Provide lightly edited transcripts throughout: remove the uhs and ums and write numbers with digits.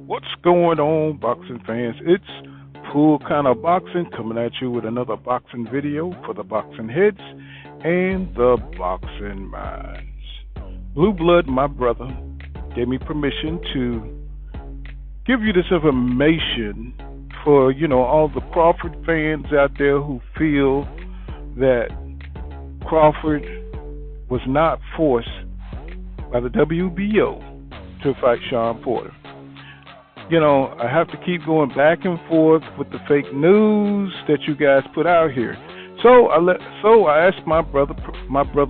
What's going on, boxing fans? It's Pool Kind of Boxing coming at you with another boxing video for the boxing heads and the boxing minds. Blue Blood, my brother, gave me permission to give you this information for, all the Crawford fans out there who feel that Crawford was not forced by the WBO to fight Shawn Porter. I have to keep going back and forth with the fake news that you guys put out here. So I asked my brother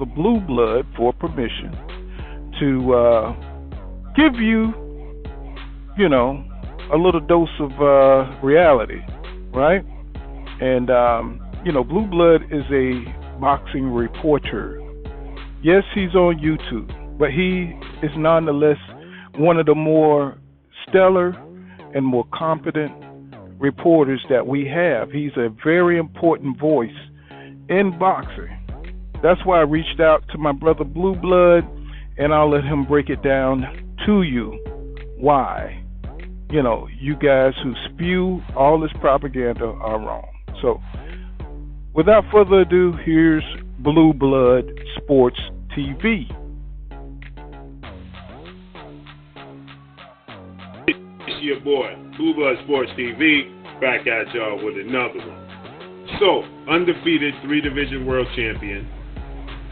Blue Blood for permission to give you, a little dose of reality, right? And Blue Blood is a boxing reporter. Yes, he's on YouTube, but he is nonetheless one of the more stellar and more competent reporters that we have. He's a very important voice in boxing. That's why I reached out to my brother Blue Blood, and I'll let him break it down to you why, you guys who spew all this propaganda are wrong. So, without further ado, here's Blue Blood Sports TV. It's your boy, Blue Blood Sports TV, back at y'all with another one. So, undefeated 3-division world champion,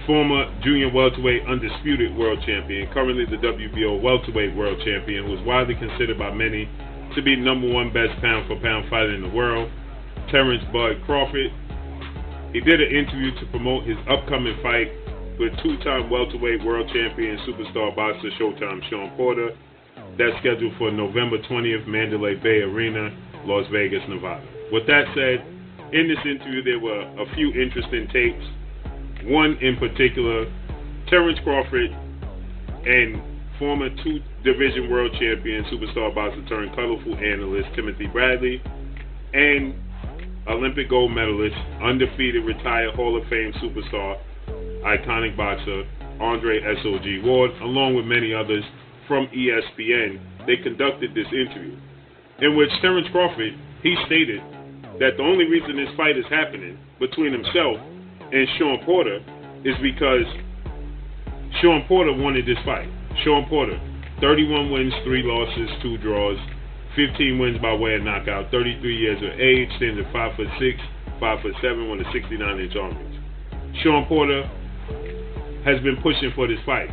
former junior welterweight undisputed world champion, currently the WBO welterweight world champion, who is widely considered by many to be #1 best pound-for-pound fighter in the world, Terrence Bud Crawford. He did an interview to promote his upcoming fight with 2-time welterweight world champion superstar boxer Showtime Shawn Porter. That's scheduled for November 20th, Mandalay Bay Arena, Las Vegas, Nevada. With that said, in this interview there were a few interesting tapes. One in particular, Terence Crawford and former 2-division world champion superstar boxer turned colorful analyst Timothy Bradley and Olympic gold medalist, undefeated retired Hall of Fame superstar, iconic boxer Andre S.O.G. Ward, along with many others from ESPN. They conducted this interview in which Terence Crawford, he stated that the only reason this fight is happening between himself and Shawn Porter is because Shawn Porter wanted this fight. Shawn Porter, 31 wins, 3 losses, 2 draws, 15 wins by way of knockout, 33 years of age, stands at 5'6", 5'7", with a 69-inch arm reach. Shawn Porter has been pushing for this fight.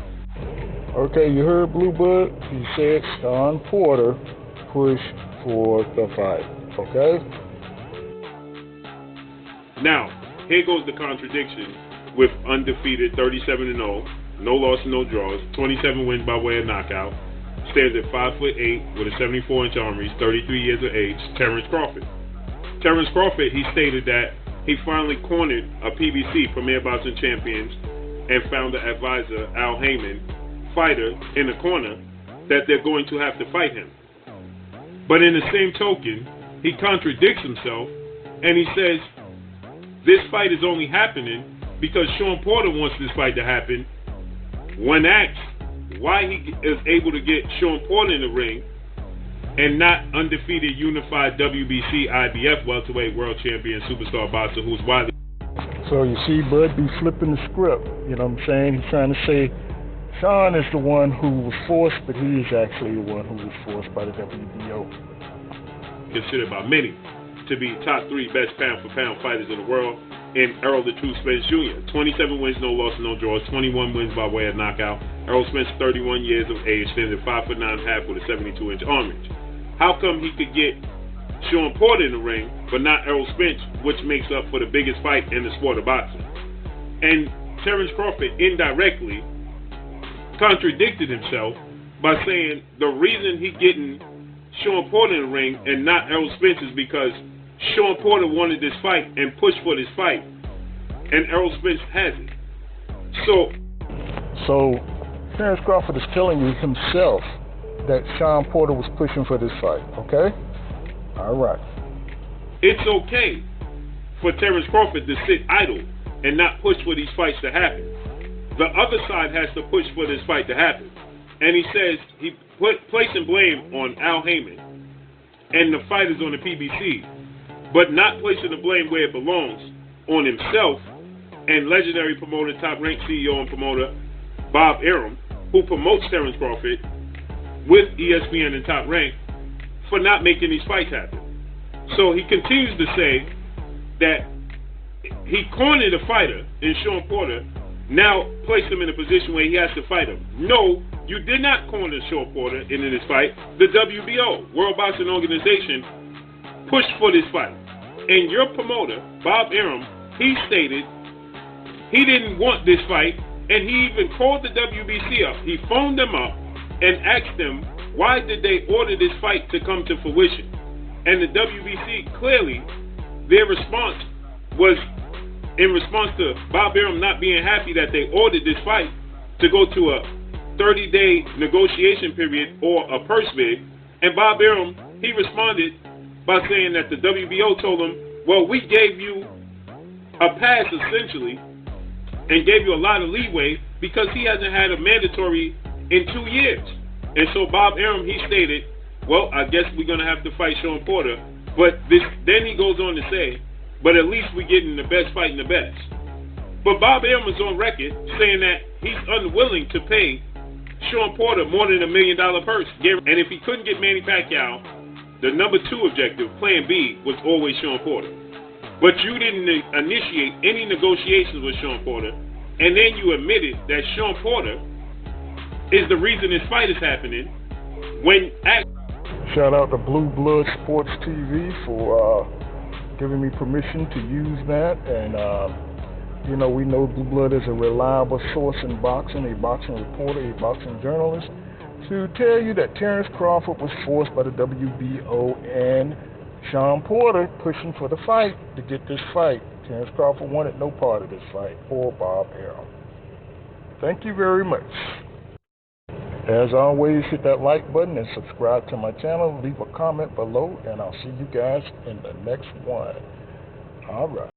Okay, you heard Blue Blood. He said Shawn Porter pushed for the fight. Okay? Now, here goes the contradiction with undefeated 37-0, no loss and no draws, 27 wins by way of knockout, stands at 5'8" with a 74-inch arm reach, 33 years of age, Terence Crawford. Terence Crawford, he stated that he finally cornered a PBC, Premier Boxing Champions, and founder advisor Al Heyman, fighter in the corner, that they're going to have to fight him. But in the same token, he contradicts himself and he says this fight is only happening because Shawn Porter wants this fight to happen. When asked why he is able to get Shawn Porter in the ring and not undefeated unified WBC IBF welterweight world champion superstar boxer who's widely... So you see Bud be flipping the script, you know what I'm saying? He's trying to say Shawn is the one who was forced, but he is actually the one who was forced by the WBO. Considered by many to be top 3 best pound-for-pound fighters in the world, in Errol the True Spence Jr. 27 wins, no loss, no draws, 21 wins by way of knockout. Errol Spence, 31 years of age, stands at 5'9.5" with a 72-inch arm reach. How come he could get Shawn Porter in the ring, but not Errol Spence, which makes up for the biggest fight in the sport of boxing? And Terence Crawford indirectly contradicted himself by saying the reason he getting Shawn Porter in the ring and not Errol Spence is because Shawn Porter wanted this fight and pushed for this fight, and Errol Spence hasn't. So Terence Crawford is telling you himself that Shawn Porter was pushing for this fight, okay? All right. It's okay for Terence Crawford to sit idle and not push for these fights to happen. The other side has to push for this fight to happen. And he says he placing blame on Al Heyman and the fighters on the PBC, but not placing the blame where it belongs on himself and legendary promoter, top-ranked CEO and promoter Bob Arum, who promotes Terence Crawford with ESPN and Top Rank, for not making these fights happen. So he continues to say that he cornered a fighter in Shawn Porter, now placed him in a position where he has to fight him. No, you did not corner Shawn Porter in this fight. The WBO, World Boxing Organization, pushed for this fight. And your promoter, Bob Arum, he stated he didn't want this fight, and he even called the WBC up. He phoned them up and asked them, why did they order this fight to come to fruition? And the WBC, clearly, their response was in response to Bob Arum not being happy that they ordered this fight to go to a 30-day negotiation period or a purse bid. And Bob Arum, he responded by saying that the WBO told him, well, we gave you a pass, essentially, and gave you a lot of leeway because he hasn't had a mandatory in 2 years. And so Bob Arum, he stated, well, I guess we're going to have to fight Shawn Porter. But then he goes on to say, but at least we're getting the best fighting the best. But Bob Arum is on record saying that he's unwilling to pay Shawn Porter more than $1 million purse. And if he couldn't get Manny Pacquiao, the number 2 objective, plan B, was always Shawn Porter. But you didn't initiate any negotiations with Shawn Porter, and then you admitted that Shawn Porter is the reason this fight is happening. Shout out to Blue Blood Sports TV for giving me permission to use that. And, we know Blue Blood is a reliable source in boxing, a boxing reporter, a boxing journalist, to tell you that Terence Crawford was forced by the WBO and Shawn Porter pushing for the fight to get this fight. Terence Crawford wanted no part of this fight, or Bob Arum. Thank you very much. As always, hit that like button and subscribe to my channel. Leave a comment below, and I'll see you guys in the next one. All right.